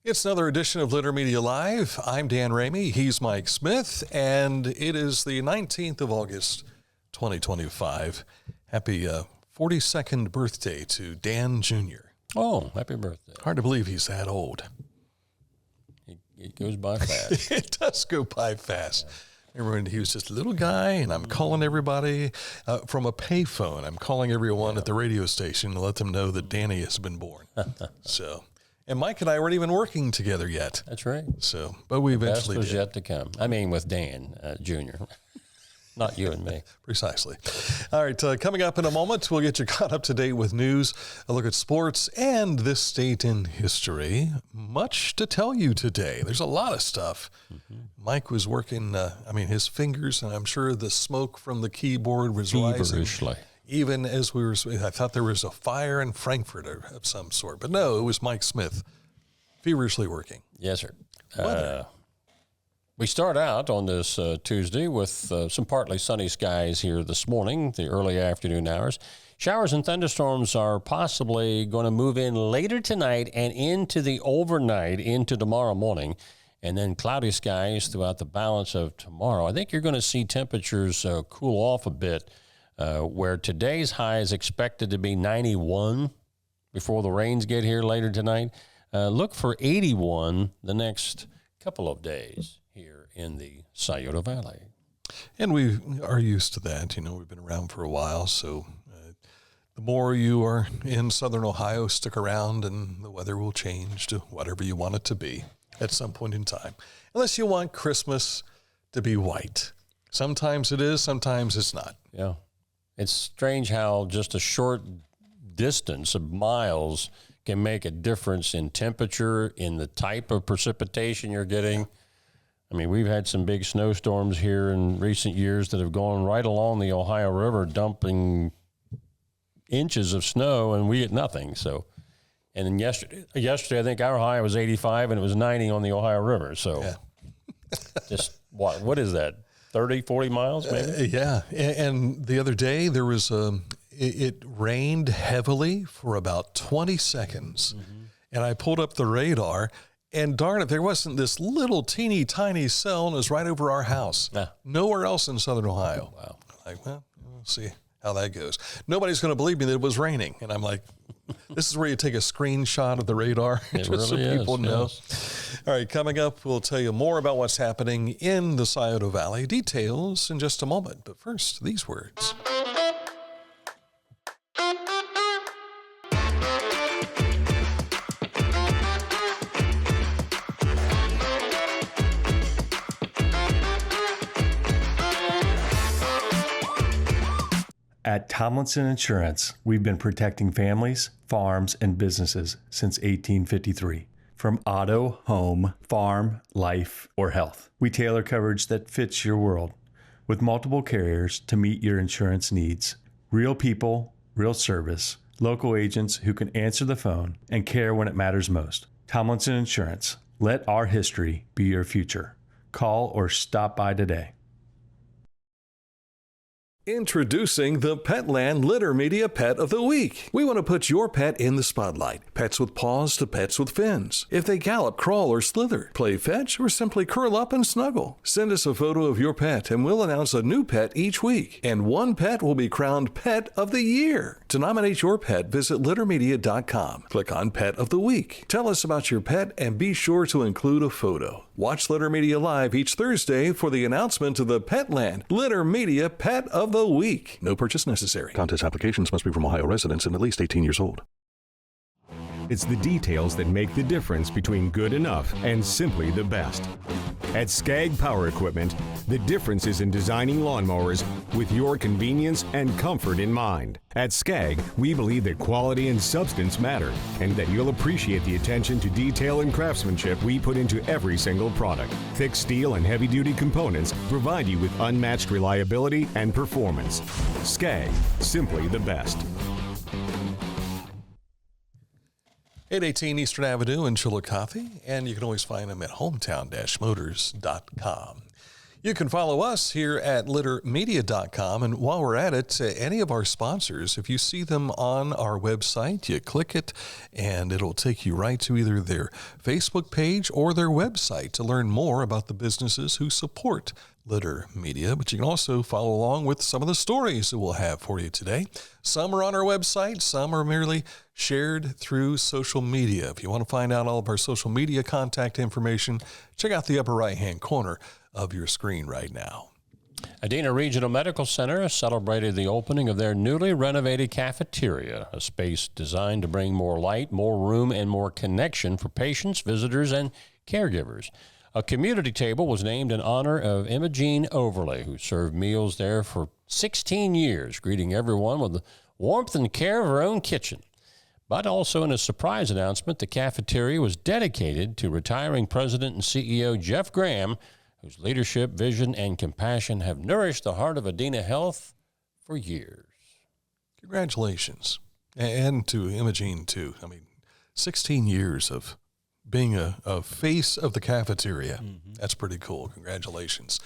It's another edition of Litter Media Live. I'm Dan Ramey. He's Mike Smith, and it is the 19th of August, 2025. Happy 42nd birthday to Dan Jr. Oh, happy birthday. Hard to believe he's that old. It goes by fast. It does go by fast. Remember when he was just a little guy, and I'm calling everybody from a payphone. I'm calling everyone at the radio station to let them know that Danny has been born. And Mike and I weren't even working together yet. That's right. So, but we eventually did. Best was did. yet to come. I mean, with Dan Jr., not you and me. Precisely. All right, coming up in a moment, we'll get you caught up to date with news, a look at sports, and this state in history. Much to tell you today. There's a lot of stuff. Mike was working, his fingers, and I'm sure the smoke from the keyboard was rising. Even as I thought there was a fire in Frankfurt of some sort. But no, it was Mike Smith feverishly working. Yes, sir. We start out on this Tuesday with some partly sunny skies here this morning, the early afternoon hours. Showers and thunderstorms are possibly going to move in later tonight and into the overnight, into tomorrow morning, and then cloudy skies throughout the balance of tomorrow. I think you're going to see temperatures cool off a bit, where today's high is expected to be 91 before the rains get here later tonight. Look for 81 the next couple of days here in the Scioto Valley. And we are used to that. We've been around for a while, so the more you are in southern Ohio, stick around and the weather will change to whatever you want it to be at some point in time. Unless you want Christmas to be white. Sometimes it is, sometimes it's not. Yeah. It's strange how just a short distance of miles can make a difference in temperature, in the type of precipitation you're getting. I mean, we've had some big snowstorms here in recent years that have gone right along the Ohio River, dumping inches of snow, and we get nothing. So, and then yesterday, I think our high was 85, and it was 90 on the Ohio River. So, just what is that? 30, 40 miles maybe? Yeah. And the other day there was it rained heavily for about 20 seconds. And I pulled up the radar, and darn it, there wasn't this little teeny tiny cell, and it was right over our house. Nowhere else in southern Ohio. Wow. Like, well, we'll see how that goes. Nobody's going to believe me that it was raining. And I'm like, this is where you take a screenshot of the radar just really so people know. All right, coming up, we'll tell you more about what's happening in the Scioto Valley. Details in just a moment. But first, these words. At Tomlinson Insurance, we've been protecting families, farms, and businesses since 1853. From auto, home, farm, life, or health, we tailor coverage that fits your world with multiple carriers to meet your insurance needs. Real people, real service, local agents who can answer the phone and care when it matters most. Tomlinson Insurance. Let our history be your future. Call or stop by today. Introducing the Petland Litter Media Pet of the Week. We want to put your pet in the spotlight. Pets with paws to pets with fins. If they gallop, crawl, or slither, play fetch, or simply curl up and snuggle. Send us a photo of your pet and we'll announce a new pet each week. And one pet will be crowned Pet of the Year. To nominate your pet, visit littermedia.com. Click on Pet of the Week. Tell us about your pet and be sure to include a photo. Watch Litter Media Live each Thursday for the announcement of the Petland Litter Media Pet of the Week. No purchase necessary. Contest applications must be from Ohio residents and at least 18 years old. It's the details that make the difference between good enough and simply the best. At Skag Power Equipment, the difference is in designing lawnmowers with your convenience and comfort in mind. At Skag, we believe that quality and substance matter, and that you'll appreciate the attention to detail and craftsmanship we put into every single product. Thick steel and heavy-duty components provide you with unmatched reliability and performance. Skag, simply the best. 818 Eastern Avenue in Chillicothe, and you can always find them at hometown-motors.com. You can follow us here at littermedia.com. And while we're at it, any of our sponsors, if you see them on our website, you click it and it'll take you right to either their Facebook page or their website to learn more about the businesses who support Litter Media. But you can also follow along with some of the stories that we'll have for you today. Some are on our website, some are merely shared through social media. If you want to find out all of our social media contact information, check out the upper right-hand corner of your screen right now. Adena Regional Medical Center celebrated the opening of their newly renovated cafeteria, a space designed to bring more light, more room, and more connection for patients, visitors, and caregivers. A community table was named in honor of Imogen Overlay, who served meals there for 16 years, greeting everyone with the warmth and care of her own kitchen. But also in a surprise announcement, the cafeteria was dedicated to retiring President and CEO Jeff Graham, whose leadership, vision, and compassion have nourished the heart of Adena Health for years. Congratulations. And to Imogen, too. 16 years of being a face of the cafeteria. Mm-hmm. That's pretty cool. Congratulations.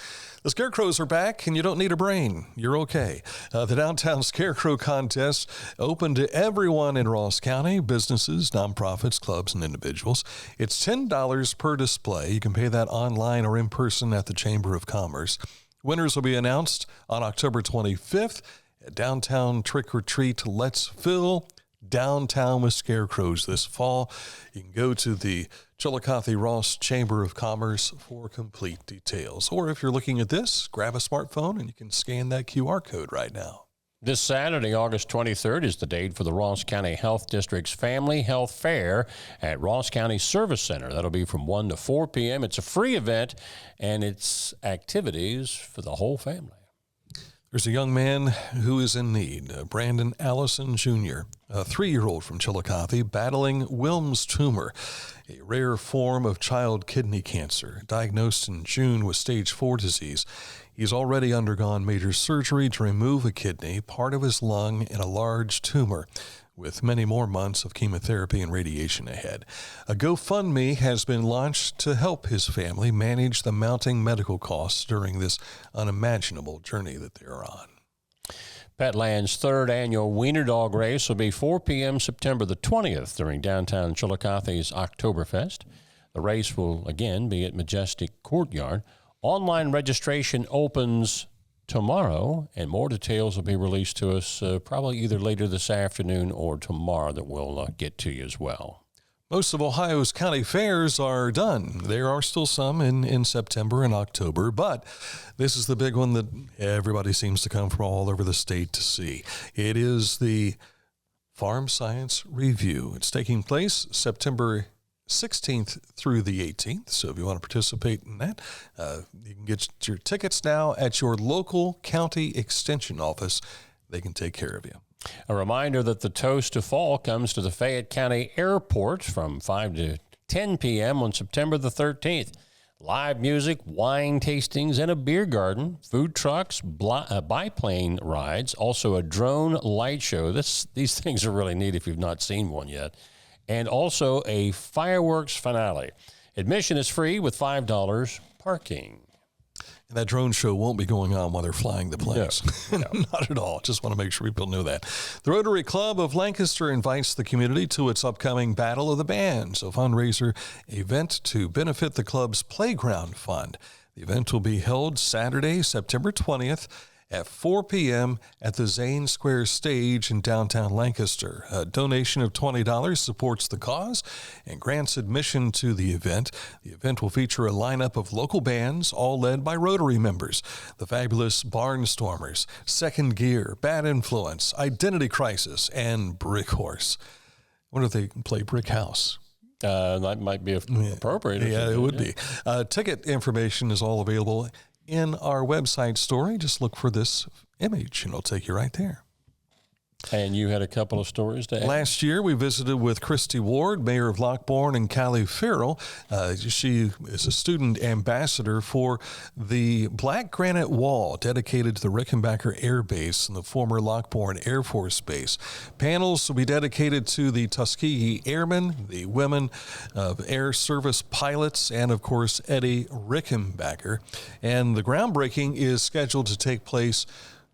The Scarecrows are back, and you don't need a brain. You're okay. The Downtown Scarecrow Contest open to everyone in Ross County, businesses, nonprofits, clubs, and individuals. It's $10 per display. You can pay that online or in person at the Chamber of Commerce. Winners will be announced on October 25th at Downtown Trick or Treat. Let's fill downtown with scarecrows this fall. You can go to the Chillicothe Ross Chamber of Commerce for complete details. Or if you're looking at this, grab a smartphone and you can scan that QR code right now. This Saturday, August 23rd, is the date for the Ross County Health District's Family Health Fair at Ross County Service Center. That'll be from 1 to 4 p.m. It's a free event, and it's activities for the whole family. There's a young man who is in need, Brandon Allison Jr., a 3-year-old from Chillicothe, battling Wilms tumor, a rare form of child kidney cancer. Diagnosed in June with stage 4 disease, he's already undergone major surgery to remove a kidney, part of his lung, and a large tumor, with many more months of chemotherapy and radiation ahead. A GoFundMe has been launched to help his family manage the mounting medical costs during this unimaginable journey that they're on. Petland's third annual Wiener Dog Race will be 4 p.m. September the 20th during downtown Chillicothe's Oktoberfest. The race will again be at Majestic Courtyard. Online registration opens tomorrow, and more details will be released to us probably either later this afternoon or tomorrow that we'll get to you as well. Most of Ohio's county fairs are done. There are still some in September and October, but this is the big one that everybody seems to come from all over the state to see. It is the Farm Science Review. It's taking place September 16th through the 18th. So if you want to participate in that, you can get your tickets now at your local county extension office. They can take care of you. A reminder that the Toast to Fall comes to the Fayette County Airport from 5 to 10 p.m. on September the 13th. Live music, wine tastings, and a beer garden, food trucks, biplane rides, also a drone light show. These things are really neat if you've not seen one yet. And also a fireworks finale. Admission is free with $5 parking. And that drone show won't be going on while they're flying the planes. No. Not at all. Just want to make sure people know that. The Rotary Club of Lancaster invites the community to its upcoming Battle of the Bands, a fundraiser event to benefit the club's Playground Fund. The event will be held Saturday, September 20th at 4 p.m. at the Zane Square Stage in downtown Lancaster. A donation of $20 supports the cause and grants admission to the event. The event will feature a lineup of local bands, all led by Rotary members. The fabulous Barnstormers, Second Gear, Bad Influence, Identity Crisis, and Brick Horse. I wonder if they play Brick House. That might be appropriate. Yeah, it would be. Ticket information is all available in our website story. Just look for this image and it'll take you right there. And you had a couple of stories to add? Last year, we visited with Christy Ward, mayor of Lockbourne, and Callie Farrell. She is a student ambassador for the Black Granite Wall dedicated to the Rickenbacker Air Base and the former Lockbourne Air Force Base. Panels will be dedicated to the Tuskegee Airmen, the women of Air Service pilots, and, of course, Eddie Rickenbacker. And the groundbreaking is scheduled to take place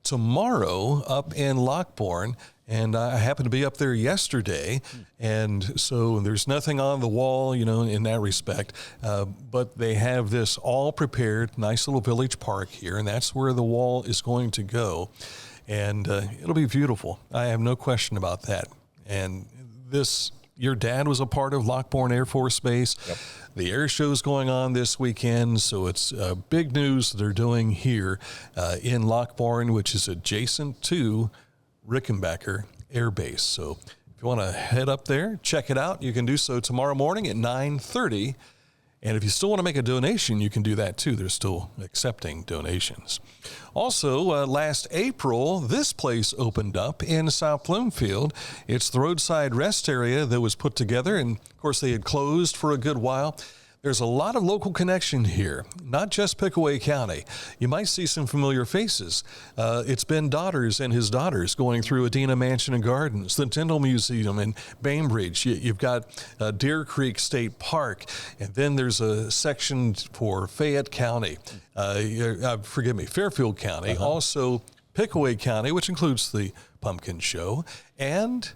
tomorrow up in Lockbourne, and I happened to be up there yesterday, and so there's nothing on the wall, in that respect, but they have this all prepared, nice little village park here, and that's where the wall is going to go, and it'll be beautiful. I have no question about that. And your dad was a part of Lockbourne Air Force Base. Yep. The air show's going on this weekend, so it's big news they're doing here in Lockbourne, which is adjacent to Rickenbacker Air Base. So if you want to head up there, check it out. You can do so tomorrow morning at 9:30. And if you still want to make a donation, you can do that too. They're still accepting donations. Also, last April, this place opened up in South Bloomfield. It's the roadside rest area that was put together, and of course they had closed for a good while. There's a lot of local connection here, not just Pickaway County. You might see some familiar faces. It's Ben Daughters and his daughters going through Adena Mansion and Gardens, the Tyndall Museum in Bainbridge. You've got Deer Creek State Park, and then there's a section for Fayette County. Fairfield County. Also Pickaway County, which includes the Pumpkin Show, and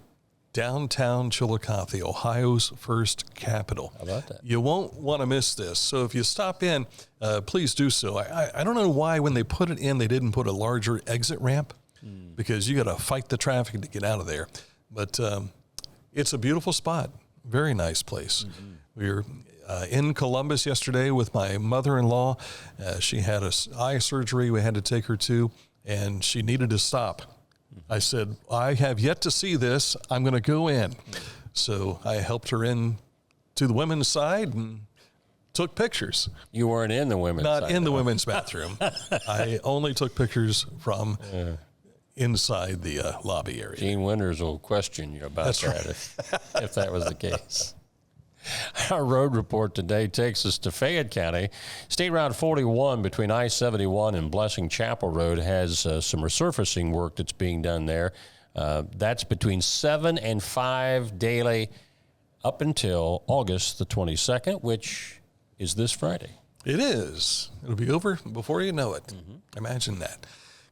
downtown Chillicothe, Ohio's first capital. How about that? You won't want to miss this. So if you stop in, please do so. I don't know why when they put it in, they didn't put a larger exit ramp because you got to fight the traffic to get out of there. But it's a beautiful spot. Very nice place. Mm-hmm. We were in Columbus yesterday with my mother-in-law. She had eye surgery we had to take her to, and she needed to stop. I said, I have yet to see this. I'm going to go in. So I helped her in to the women's side and took pictures. You weren't in the women's Not side, in the women's bathroom. I only took pictures from inside the lobby area. Gene Winters will question you about That's that right. if that was the case. Our road report today takes us to Fayette County. State Route 41 between I-71 and Blessing Chapel Road has some resurfacing work that's being done there. That's between 7 and 5 daily up until August the 22nd, which is this Friday. It is. It'll be over before you know it. Mm-hmm. Imagine that.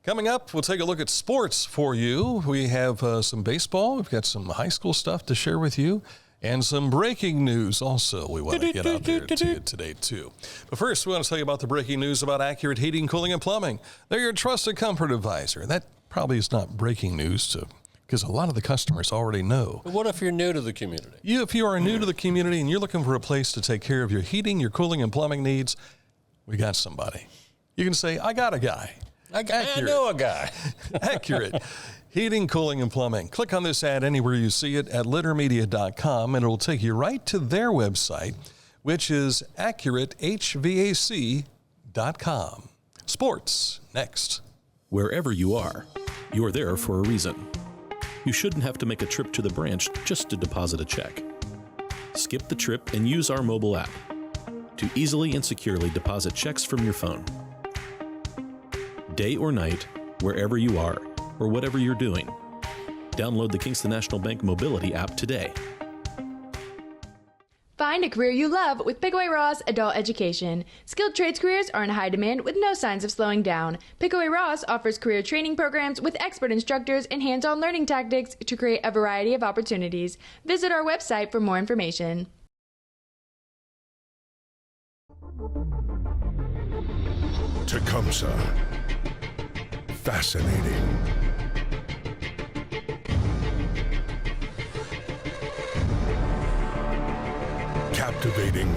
Coming up, we'll take a look at sports for you. We have some baseball. We've got some high school stuff to share with you. And some breaking news also we want to get out there to you today, too. But first, we want to tell you about the breaking news about Accurate Heating, Cooling, and Plumbing. They're your trusted comfort advisor. That probably is not breaking news because a lot of the customers already know. But what if you're new to the community? If you are new to the community and you're looking for a place to take care of your heating, your cooling, and plumbing needs, we got somebody. You can say, I got a guy. I know a guy. Accurate Heating, Cooling, and Plumbing. Click on this ad anywhere you see it at littermedia.com, and it will take you right to their website, which is accuratehvac.com. Sports, next. Wherever you are there for a reason. You shouldn't have to make a trip to the branch just to deposit a check. Skip the trip and use our mobile app to easily and securely deposit checks from your phone. Day or night, wherever you are, or whatever you're doing. Download the Kingston National Bank Mobility app today. Find a career you love with Pickaway Ross Adult Education. Skilled trades careers are in high demand with no signs of slowing down. Pickaway Ross offers career training programs with expert instructors and hands-on learning tactics to create a variety of opportunities. Visit our website for more information. Tecumseh. Fascinating. Captivating.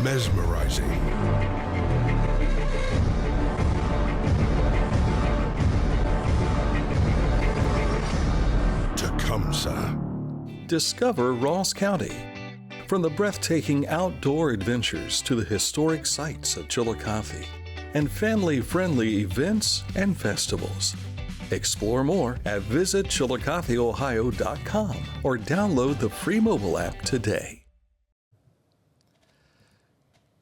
Mesmerizing. Tecumseh. Discover Ross County. From the breathtaking outdoor adventures to the historic sights of Chillicothe, and family-friendly events and festivals. Explore more at visitchillicotheohio.com or download the free mobile app today.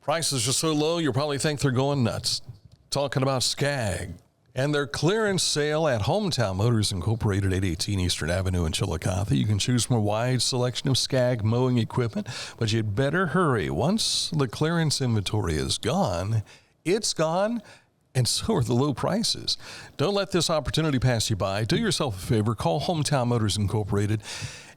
Prices are so low, you'll probably think they're going nuts. Talking about Skag and their clearance sale at Hometown Motors Incorporated, 818 Eastern Avenue in Chillicothe. You can choose from a wide selection of Skag mowing equipment, but you'd better hurry. Once the clearance inventory is gone, it's gone, and so are the low prices. Don't let this opportunity pass you by. Do yourself a favor. Call Hometown Motors Incorporated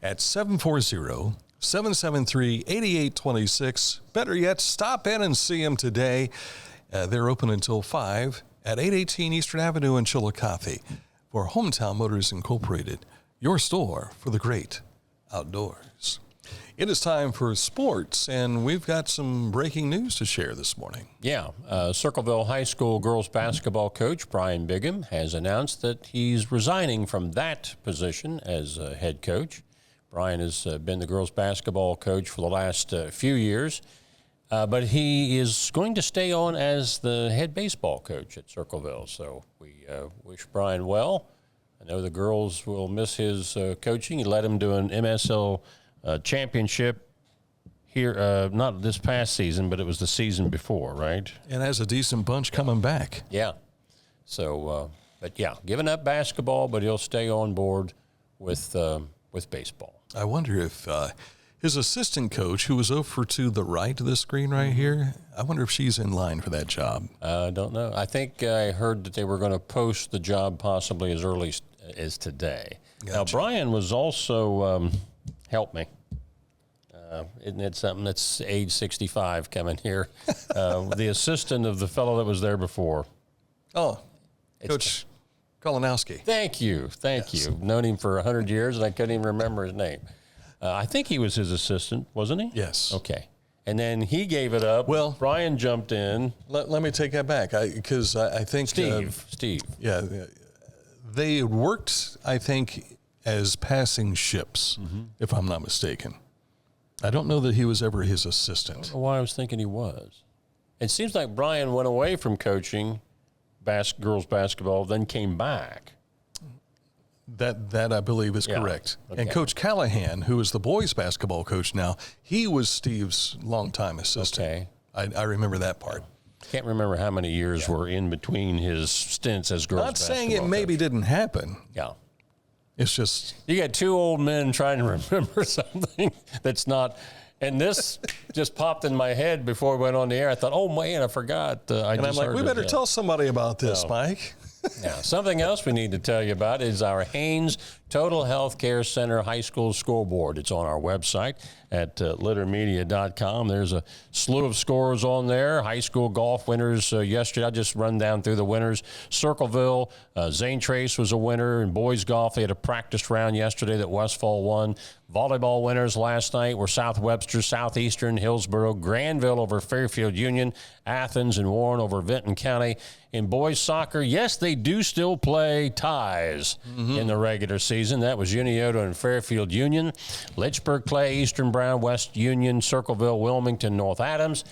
at 740-773-8826. Better yet, stop in and see them today. They're open until 5 at 818 Eastern Avenue in Chillicothe for Hometown Motors Incorporated, your store for the great outdoors. It is time for sports, and we've got some breaking news to share this morning. Yeah, Circleville High School girls basketball coach Brian Bigham has announced that he's resigning from that position as head coach. Brian has been the girls basketball coach for the last few years. But he is going to stay on as the head baseball coach at Circleville. So we wish Brian well. I know the girls will miss his coaching. He led them to an MSL championship here, not this past season, but it was the season before, right? And has a decent bunch coming back. Yeah. So, but yeah, giving up basketball, but he'll stay on board with baseball. I wonder if his assistant coach, who was over to the right of the screen right here, I wonder if she's in line for that job. I don't know. I think I heard that they were going to post the job possibly as early as today. Gotcha. Now, Brian was also, help me, isn't it something that's age 65 coming here? The assistant of the fellow that was there before. Oh, Coach Kolonowski. Thank you. Known him for 100 years, and I couldn't even remember his name. I think he was his assistant, wasn't he? Yes. Okay. And then he gave it up. Well, Brian jumped in. Let me take that back, because I think Steve. Yeah, they worked, I think, as passing ships, if I'm not mistaken. I don't know that he was ever his assistant. I don't know why I was thinking he was. It seems like Brian went away from coaching girls basketball, then came back. That I believe is correct. Okay. And Coach Callahan, who is the boys basketball coach now, he was Steve's longtime assistant. Okay. I remember that part. Can't remember how many years were in between his stints as girls basketball Not saying it maybe didn't happen. Yeah. It's just... You got two old men trying to remember something that's not... And this just popped in my head before we went on the air. I thought, oh, man, I forgot. And I'm like, we better tell somebody about this, Mike. Now, something else we need to tell you about is our Haynes Total Health Care Center High School Scoreboard. It's on our website at littermedia.com. There's a slew of scores on there. High school golf winners yesterday. I'll just run down through the winners. Circleville, Zane Trace was a winner. In boys golf, they had a practice round yesterday that Westfall won. Volleyball winners last night were South Webster, Southeastern, Hillsborough, Granville over Fairfield Union, Athens and Warren over Vinton County. In boys soccer, yes, they do still play ties in the regular season. That was Unioto and Fairfield Union. Lynchburg Clay, Eastern Brown, West Union, Circleville, Wilmington, North Adams.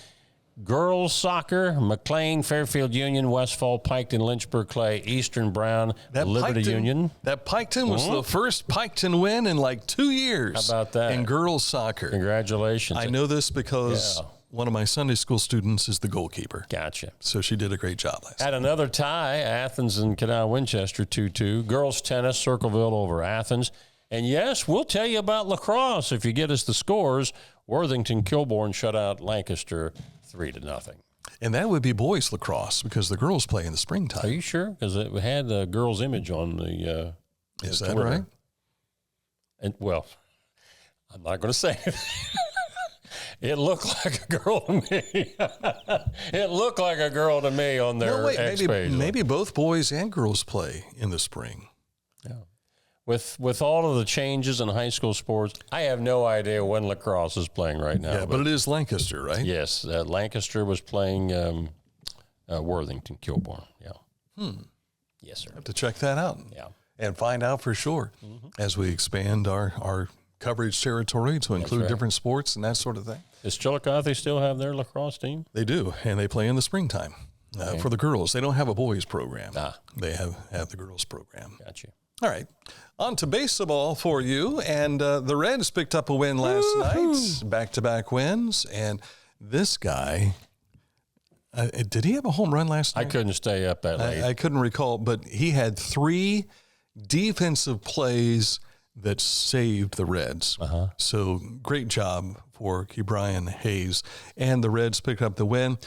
Girls soccer, McLean, Fairfield Union, Westfall, Piketon, Lynchburg Clay, Eastern Brown, Liberty Union. That Piketon was the first Piketon win in like 2 years. How about that? In girls soccer. Congratulations. I know this because one of my Sunday school students is the goalkeeper. Gotcha. So she did a great job last night. At another tie, Athens and Canal Winchester 2-2. Girls tennis, Circleville over Athens. And yes, we'll tell you about lacrosse if you get us the scores. Worthington Kilbourne shut out Lancaster 3-0. And that would be boys lacrosse because the girls play in the springtime. Are you sure? Because it had the girl's image on the Is that Twitter. right? And well, I'm not going to say it. It looked like a girl to me. It looked like a girl to me on their X page. Maybe both boys and girls play in the spring. Yeah. With all of the changes in high school sports, I have no idea when lacrosse is playing right now. Yeah, but it is Lancaster, right? Yes, Lancaster was playing Worthington Kilbourne. Yeah. Yes, sir. Have to check that out. Yeah. And find out for sure as we expand our coverage territory to include different sports and that sort of thing. Does Chillicothe still have their lacrosse team? They do, and they play in the springtime. for the girls. They don't have a boys program. Ah. They have the girls program. Gotcha. All right. On to baseball for you. And the Reds picked up a win last night, back-to-back wins. And this guy, did he have a home run last night? I couldn't stay up that late. I couldn't recall, but he had 3 defensive plays that saved the Reds. So great job for Ke'Bryan Hayes. And the Reds picked up the win.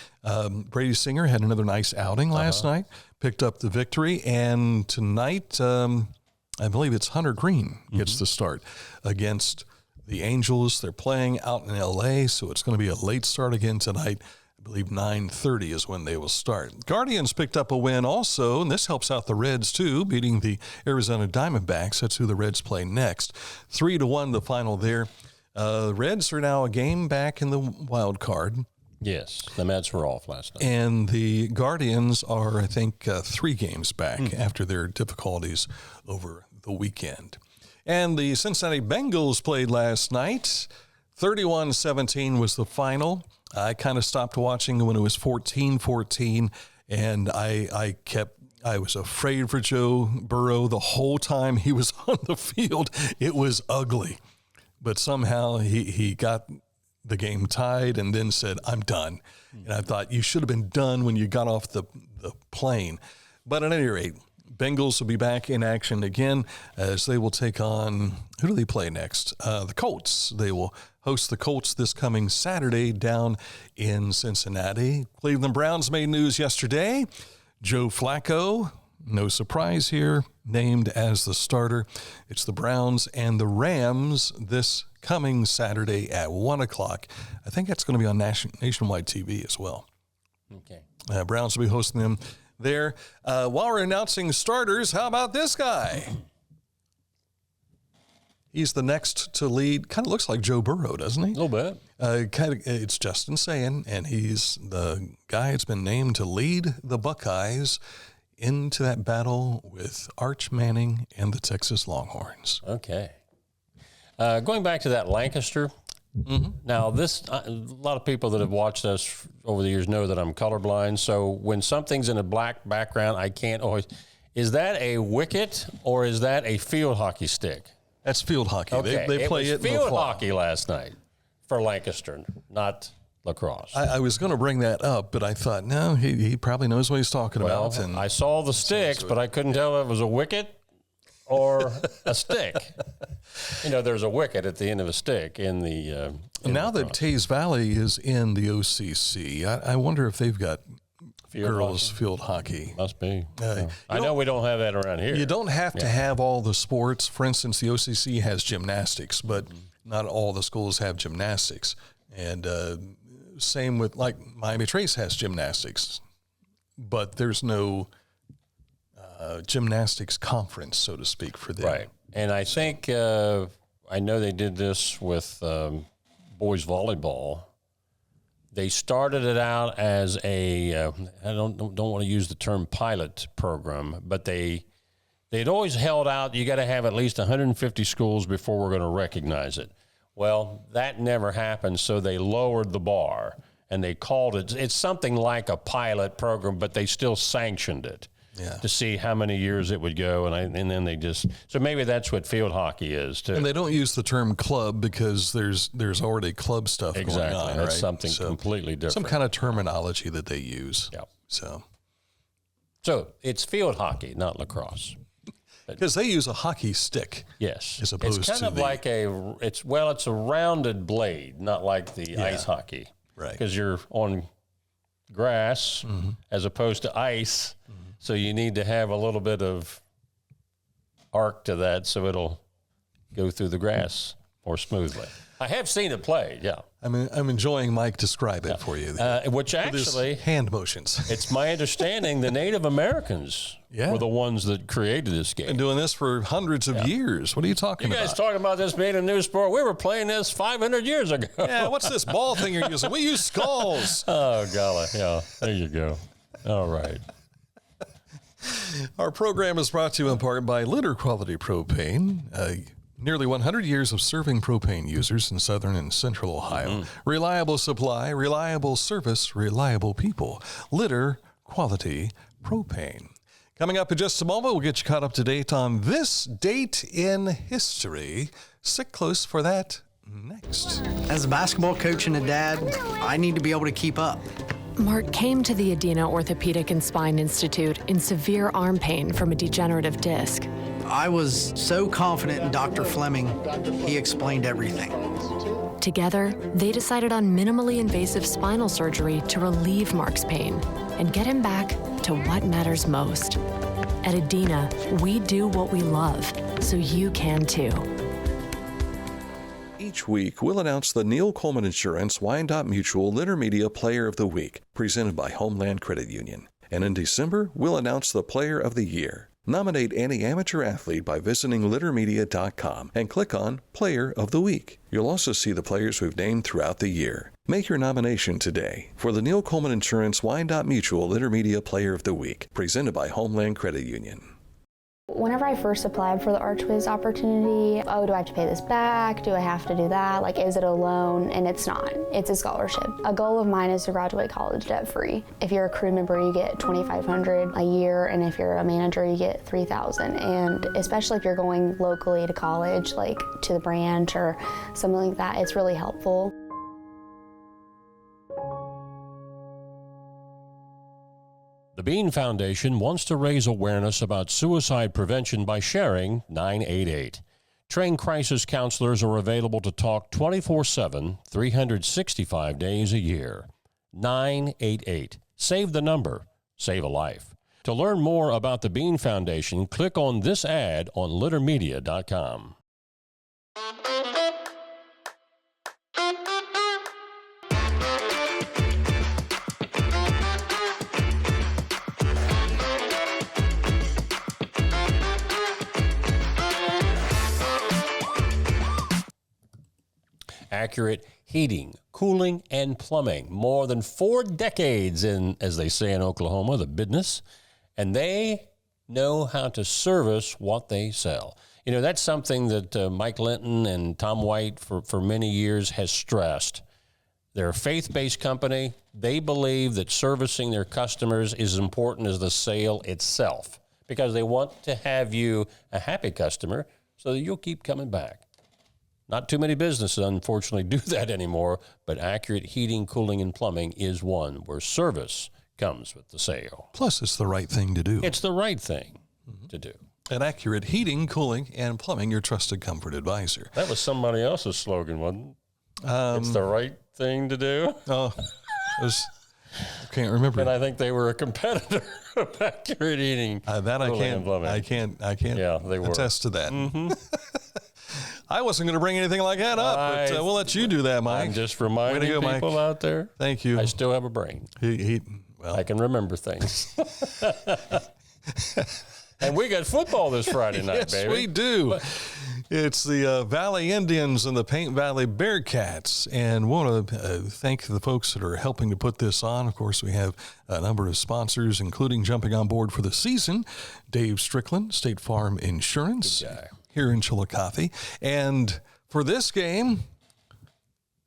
Brady Singer had another nice outing last night, picked up the victory. And tonight, I believe it's Hunter Green gets the start against the Angels. They're playing out in L.A., so it's going to be a late start again tonight. I believe 9:30 is when they will start. Guardians picked up a win also, and this helps out the Reds too, beating the Arizona Diamondbacks. That's who the Reds play next. 3-1 the final there. Reds are now a game back in the wild card. Yes, the Mets were off last night. And the Guardians are, I think, 3 games back after their difficulties over the weekend. And the Cincinnati Bengals played last night. 31-17 was the final. I kind of stopped watching when it was 14-14, and I was afraid for Joe Burrow the whole time he was on the field. It was ugly. But somehow he got the game tied and then said, I'm done. And I thought, you should have been done when you got off the plane. But at any rate, Bengals will be back in action again as they will take on, who do they play next? The Colts. They will host the Colts this coming Saturday down in Cincinnati. Cleveland Browns made news yesterday. Joe Flacco, no surprise here, named as the starter. It's the Browns and the Rams this coming Saturday at 1 o'clock. I think that's going to be on nationwide TV as well. Okay. Browns will be hosting them there. While we're announcing starters, how about this guy? He's the next to lead. Kind of looks like Joe Burrow, doesn't he? A little bit. It's Justin Sayin, and he's the guy that's been named to lead the Buckeyes into that battle with Arch Manning and the Texas Longhorns. Okay. Going back to that Lancaster. Now, a lot of people that have watched us over the years know that I'm colorblind. So when something's in a black background, I can't always. Is that a wicket or is that a field hockey stick? That's field hockey. Okay. They play it in the field fall. hockey last night for Lancaster, not lacrosse. I was going to bring that up, but I thought, no, he probably knows what he's talking about. And I saw the sticks, but I couldn't tell if it was a wicket or a stick. You know, there's a wicket at the end of a stick in the. Now that Taze Valley is in the OCC, I wonder if they've got girls field hockey. Must be. I know we don't have that around here. You don't have to have all the sports. For instance, the OCC has gymnastics, but not all the schools have gymnastics. And same with, like, Miami Trace has gymnastics, but there's no gymnastics conference, so to speak, for them. Right. And I think, I know they did this with boys volleyball. They started it out as I don't want to use the term pilot program, but they'd always held out, you got to have at least 150 schools before we're going to recognize it. Well, that never happened, so they lowered the bar, and they called it's something like a pilot program, but they still sanctioned it to see how many years it would go, and then they so maybe that's what field hockey is, too. And they don't use the term club because there's already club stuff going on, That's right? something completely different. Some kind of terminology that they use. Yeah. So it's field hockey, not lacrosse. because they use a hockey stick. Yes. As opposed it's kind to of like it's a rounded blade, not like the ice hockey. Right. Because you're on grass as opposed to ice. So you need to have a little bit of arc to that so it'll go through the grass more smoothly. I have seen it played, yeah. I mean, I'm enjoying Mike describe it for you. Which actually, hand motions. it's my understanding the Native Americans were the ones that created this game. Been doing this for hundreds of years. What are you talking about? You guys talking about this being a new sport? We were playing this 500 years ago. Yeah, what's this ball thing you're using? We use skulls. Oh, golly. Yeah, there you go. All right. Our program is brought to you in part by Litter Quality Propane. Nearly 100 years of serving propane users in southern and central Ohio. Reliable supply, reliable service, reliable people. Litter quality propane. Coming up in just a moment, we'll get you caught up to date on this date in history. Stick close for that next. As a basketball coach and a dad, I need to be able to keep up. Mark came to the Adena Orthopedic and Spine Institute in severe arm pain from a degenerative disc. I was so confident in Dr. Fleming. He explained everything. Together, they decided on minimally invasive spinal surgery to relieve Mark's pain and get him back to what matters most. At Adena, we do what we love, so you can too. Each week, we'll announce the Neil Coleman Insurance Wyandotte Mutual Intermedia Player of the Week, presented by Homeland Credit Union. And in December, we'll announce the Player of the Year. Nominate any amateur athlete by visiting littermedia.com and click on Player of the Week. You'll also see the players we've named throughout the year. Make your nomination today for the Neil Coleman Insurance Wyandotte Mutual Intermedia Player of the Week, presented by Homeland Credit Union. Whenever I first applied for the ArchWiz opportunity, do I have to pay this back? Do I have to do that? Like, is it a loan? And it's not. It's a scholarship. A goal of mine is to graduate college debt-free. If you're a crew member, you get $2,500 a year, and if you're a manager, you get $3,000. And especially if you're going locally to college, like to the branch or something like that, it's really helpful. The Bean Foundation wants to raise awareness about suicide prevention by sharing 988. Trained crisis counselors are available to talk 24/7, 365 days a year. 988. Save the number. Save a life. To learn more about the Bean Foundation, click on this ad on littermedia.com. Accurate heating, cooling, and plumbing. More than 4 decades in, as they say in Oklahoma, the business, and they know how to service what they sell. You know, that's something that Mike Linton and Tom White for many years has stressed. They're a faith-based company. They believe that servicing their customers is as important as the sale itself because they want to have you a happy customer so that you'll keep coming back. Not too many businesses, unfortunately, do that anymore, but Accurate Heating, Cooling, and Plumbing is one where service comes with the sale. Plus, it's the right thing to do. It's the right thing to do. At Accurate Heating, Cooling, and Plumbing, your trusted comfort advisor. That was somebody else's slogan, wasn't it? It's the right thing to do. Oh, I can't remember. And I think they were a competitor of Accurate Heating. That I can't Yeah, they were. attest to that. Mm-hmm. I wasn't going to bring anything like that up, but we'll let you do that, Mike. I'm just reminding people out there. Thank you. I still have a brain. I can remember things. And we got football this Friday night, baby. Yes, we do. It's the Valley Indians and the Paint Valley Bearcats. And we want to thank the folks that are helping to put this on. Of course, we have a number of sponsors, including jumping on board for the season. Dave Strickland, State Farm Insurance. Good guy. Here in Chillicothe. And for this game,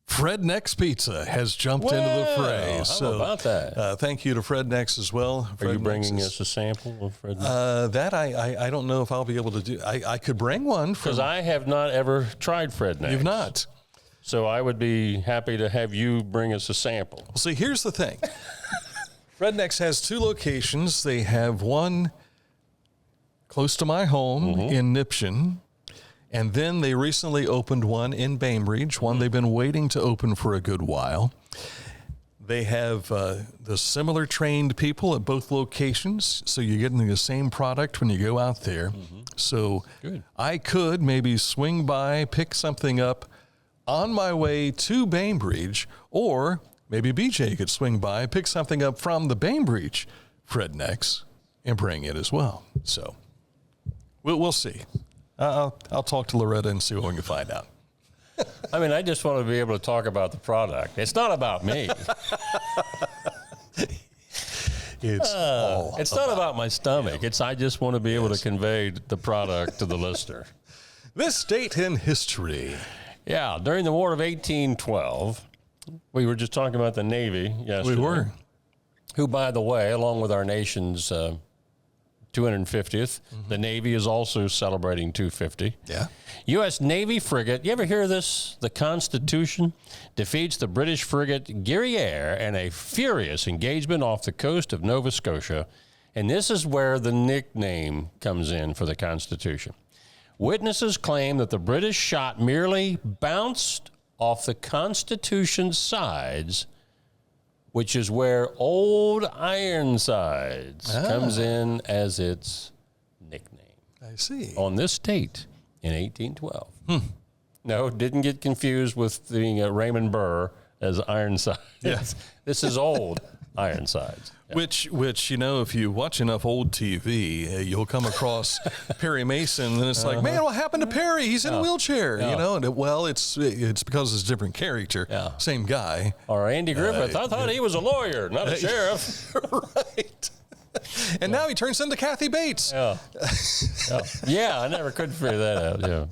Fred Neck's Pizza has jumped into the fray. How about that? Thank you to Fred Neck's as well. Are you bringing us a sample of Fred Neck's? That I don't know if I'll be able to do. I could bring one. Because I have not ever tried Fred Neck's. You've not. So I would be happy to have you bring us a sample. Well, see, here's the thing. Fred Neck's has 2 locations. They have one close to my home in Nipshin. And then they recently opened one in Bainbridge, one they've been waiting to open for a good while. They have the similar trained people at both locations, so you're getting the same product when you go out there. So good. I could maybe swing by, pick something up on my way to Bainbridge, or maybe BJ could swing by, pick something up from the Bainbridge Fred Neck's and bring it as well. So we'll see. I'll talk to Loretta and see what we can find out. I mean, I just want to be able to talk about the product. It's not about me. It's not about my stomach. I just want to be able to convey the product to the listener. This date in history. Yeah, during the War of 1812, we were just talking about the Navy yesterday. We were. who, by the way, along with our nation's 250th, the Navy is also celebrating 250. Yeah. U.S. Navy frigate, you ever hear this? The Constitution defeats the British frigate Guerriere in a furious engagement off the coast of Nova Scotia. And this is where the nickname comes in for the Constitution. Witnesses claim that the British shot merely bounced off the Constitution's sides, which is where Old Ironsides comes in as its nickname. I see. On this date in 1812. No, didn't get confused with being Raymond Burr as Ironsides. Yes. This is Old Ironsides. Yeah. Which, you know, if you watch enough old TV, you'll come across Perry Mason, and it's like, man, what happened to Perry? He's in a wheelchair, you know? And it's because it's a different character, same guy. Or Andy Griffith. I thought he was a lawyer, not a sheriff. Right. And now he turns into Kathy Bates. Yeah, I never could figure that out. Yeah.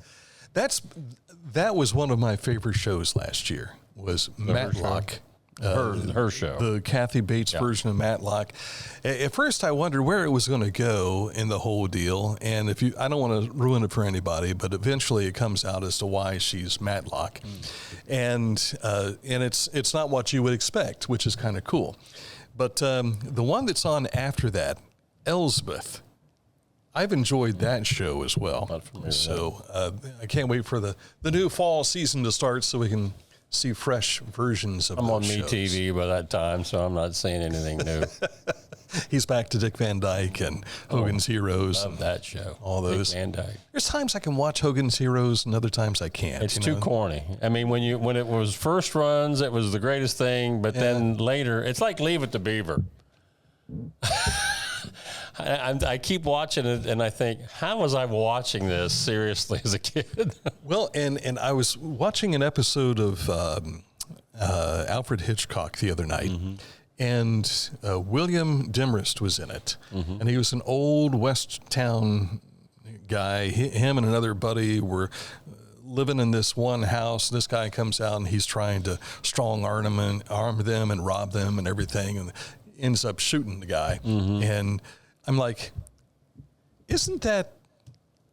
That was one of my favorite shows last year, was Matlock. Her show. The Kathy Bates version of Matlock. At first, I wondered where it was going to go in the whole deal. And I don't want to ruin it for anybody, but eventually it comes out as to why she's Matlock. And it's not what you would expect, which is kind of cool. But the one that's on after that, Elsbeth, I've enjoyed that show as well. So I can't wait for the new fall season to start so we can see fresh versions of I'm on shows. MeTV by that time, so I'm not seeing anything new. He's back to Dick Van Dyke and Hogan's Heroes. Love that show. All those. Dick Van Dyke. There's times I can watch Hogan's Heroes and other times I can't. It's too corny. I mean, when it was first runs, it was the greatest thing, but then later, it's like Leave It to Beaver. I keep watching it, and I think, how was I watching this seriously as a kid? Well, and I was watching an episode of Alfred Hitchcock the other night, and William Demarest was in it, and he was an old West Town guy. Him and another buddy were living in this one house. This guy comes out, and he's trying to strong arm them and rob them and everything, and ends up shooting the guy. And I'm like, isn't that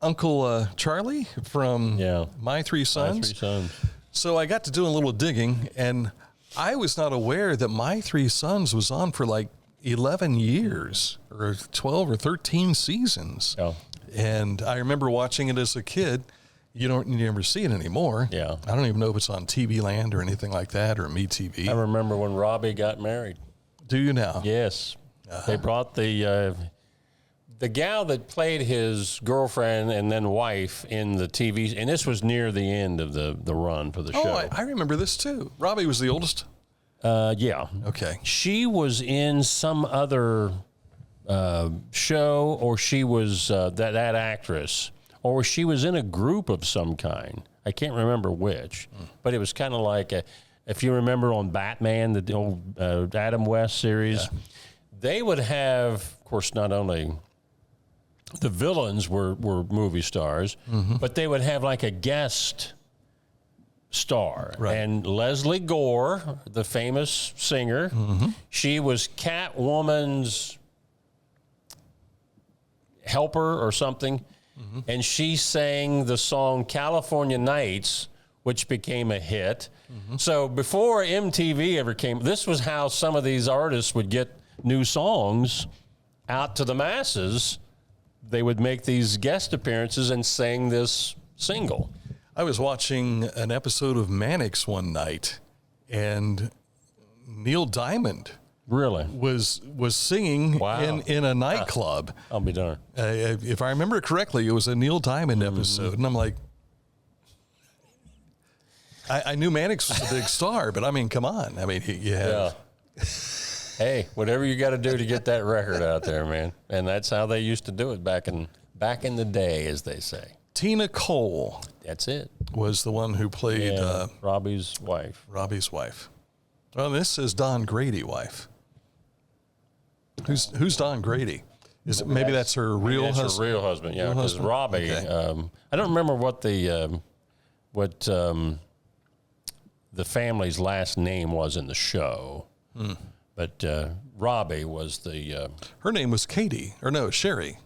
Uncle Charlie from My Three Sons? My Three Sons. So I got to do a little digging, and I was not aware that My Three Sons was on for like 11 years or 12 or 13 seasons. And I remember watching it as a kid. You never see it anymore. I don't even know if it's on TV Land or anything like that or MeTV. I remember when Robbie got married. Do you now? Yes. They brought the gal that played his girlfriend and then wife in the TV, and this was near the end of the run for the show. Oh, I remember this too. Robbie was the oldest? Yeah. Okay. She was in some other show, or she was that actress, or she was in a group of some kind. I can't remember which, but it was kind of like, if you remember on Batman, the old Adam West series, they would have, of course, not only the villains were movie stars, but they would have like a guest star. And Leslie Gore, the famous singer, she was Catwoman's helper or something, and she sang the song California Nights, which became a hit. So before MTV ever came, this was how some of these artists would get new songs out to the masses. They would make these guest appearances and sing this single. I was watching an episode of Mannix one night, and Neil Diamond was singing in a nightclub. I'll be darned. If I remember correctly, it was a Neil Diamond episode, and I'm like, I knew Mannix was a big star, but I mean, come on. I mean, you have... Hey, whatever you got to do to get that record out there, man. And that's how they used to do it back in the day, as they say. Tina Cole. That's it. Was the one who played Robbie's wife. Robbie's wife. Well, this is Don Grady wife. Who's Don Grady? Maybe that's her real husband? That's her real husband, yeah. Because Robbie, I don't remember what the family's last name was in the show. But Robbie was the... Her name was Katie, or no, Sherry.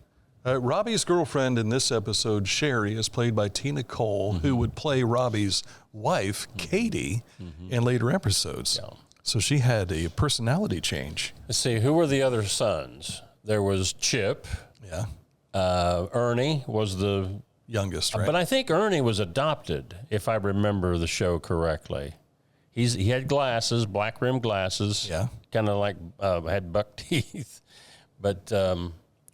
Robbie's girlfriend in this episode, Sherry, is played by Tina Cole, who would play Robbie's wife, Katie, in later episodes. Yeah. So she had a personality change. Let's see, who were the other sons? There was Chip. Yeah. Ernie was the youngest, right? But I think Ernie was adopted, if I remember the show correctly. He had glasses, black rimmed glasses. Yeah. Kind of like had buck teeth. But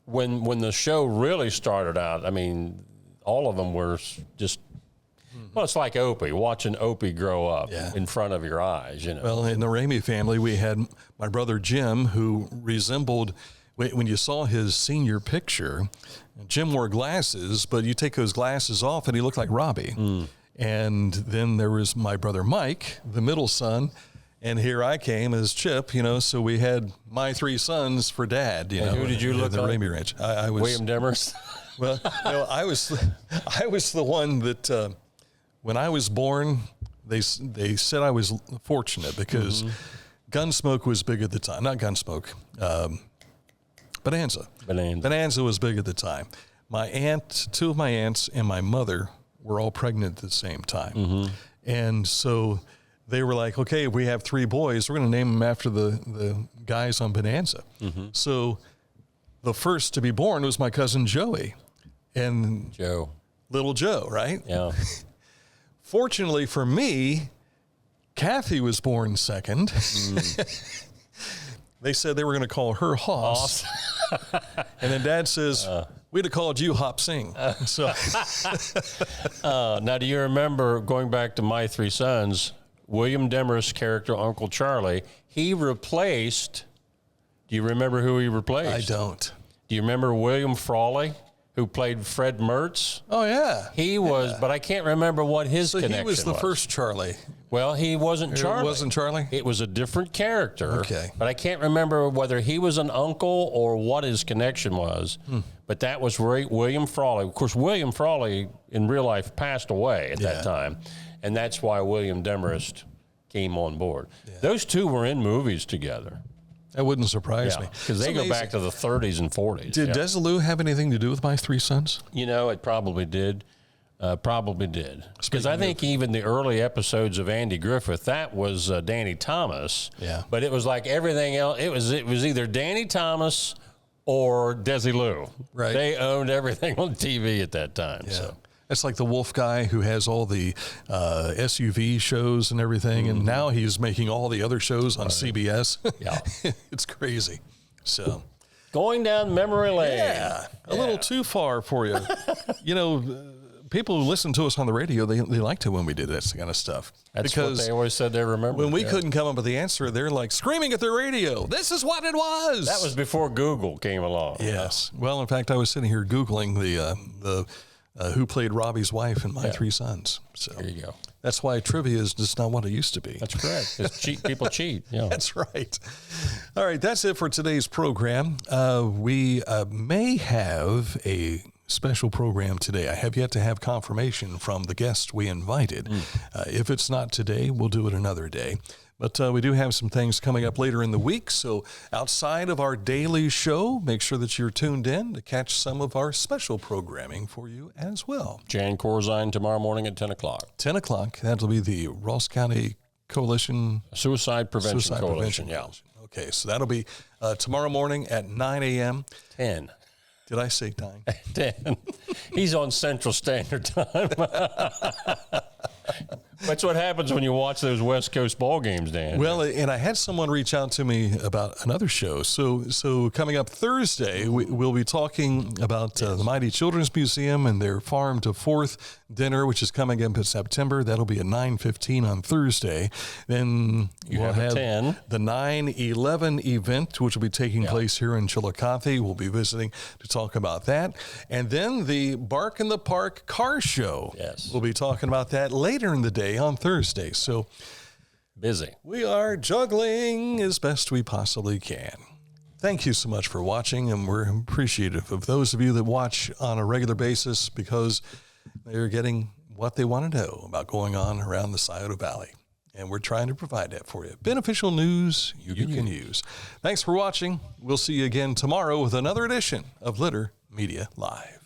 when the show really started out, I mean, all of them were just, well, it's like Opie, watching Opie grow up in front of your eyes, you know. Well, in the Ramey family, we had my brother Jim, who resembled, when you saw his senior picture, Jim wore glasses, but you take those glasses off and he looked like Robbie. And then there was my brother Mike, the middle son, and here I came as Chip, you know, so we had my three sons for dad, you know. Who did you look at the like? Ramey Ranch. I was William Demers? Well, no, I was the one that when I was born, they said I was fortunate because Gunsmoke was big at the time. Not Gunsmoke, Bonanza. Bonanza was big at the time. My aunt, two of my aunts, and my mother were all pregnant at the same time. And so they were like, okay, if we have three boys, we're going to name them after the guys on Bonanza. So the first to be born was my cousin Joey. And Joe. Little Joe, right? Yeah. Fortunately for me, Kathy was born second. They said they were going to call her Hoss. And then Dad says, we'd have called you Hop Sing. So, now, do you remember, going back to My Three Sons, William Demers' character, Uncle Charlie, he replaced, do you remember who he replaced? I don't. Do you remember William Frawley, who played Fred Mertz? Oh, yeah. He was, but I can't remember what his connection was. He was the first Charlie. Well, he wasn't Charlie. It wasn't Charlie? It was a different character. Okay. But I can't remember whether he was an uncle or what his connection was. But that was William Frawley. Of course, William Frawley in real life passed away at that time. And that's why William Demarest came on board. Those two were in movies together. That wouldn't surprise me. Because they go back to the 30s and 40s. Did Desilu have anything to do with My Three Sons? You know, it probably did. Because I think even the early episodes of Andy Griffith, that was Danny Thomas. Yeah. But it was like everything else. It was either Danny Thomas or Desilu. Right. They owned everything on TV at that time. Yeah. So. That's like the Wolf guy who has all the SUV shows and everything, and now he's making all the other shows on CBS. Yeah. It's crazy. So going down memory lane. Yeah, a little too far for you. You know, people who listen to us on the radio, they liked it when we did that kind of stuff. That's because what they always said they remembered. when we couldn't come up with the answer, they're like screaming at their radio, this is what it was. That was before Google came along. Yes. Well, in fact, I was sitting here Googling the who played Robbie's wife in My Three Sons. So there you go. That's why trivia is just not what it used to be. That's correct. People cheat. Yeah. That's right. All right, that's it for today's program. We may have a special program today. I have yet to have confirmation from the guest we invited. If it's not today, we'll do it another day. But we do have some things coming up later in the week. So outside of our daily show, make sure that you're tuned in to catch some of our special programming for you as well. Jan Corzine tomorrow morning at 10 o'clock. 10 o'clock. That'll be the Ross County Coalition. Suicide Prevention Coalition. Yeah. Okay, so that'll be tomorrow morning at 9 a.m. 10. Did I say 9? 10. He's on Central Standard Time. That's what happens when you watch those West Coast ball games, Dan. Well, and I had someone reach out to me about another show. So coming up Thursday, we'll be talking about the Mighty Children's Museum and their Farm to Fourth dinner, which is coming up in September. That'll be at 9:15 on Thursday. Then we'll have 10. The 9/11 event, which will be taking place here in Chillicothe. We'll be visiting to talk about that. And then the Bark in the Park car show. Yes. We'll be talking about that later in the day on Thursday. So busy. We are juggling as best we possibly can. Thank you so much for watching, and we're appreciative of those of you that watch on a regular basis because they're getting what they want to know about going on around the Scioto Valley. And we're trying to provide that for you. Beneficial news you can use. Thanks for watching. We'll see you again tomorrow with another edition of Litter Media Live.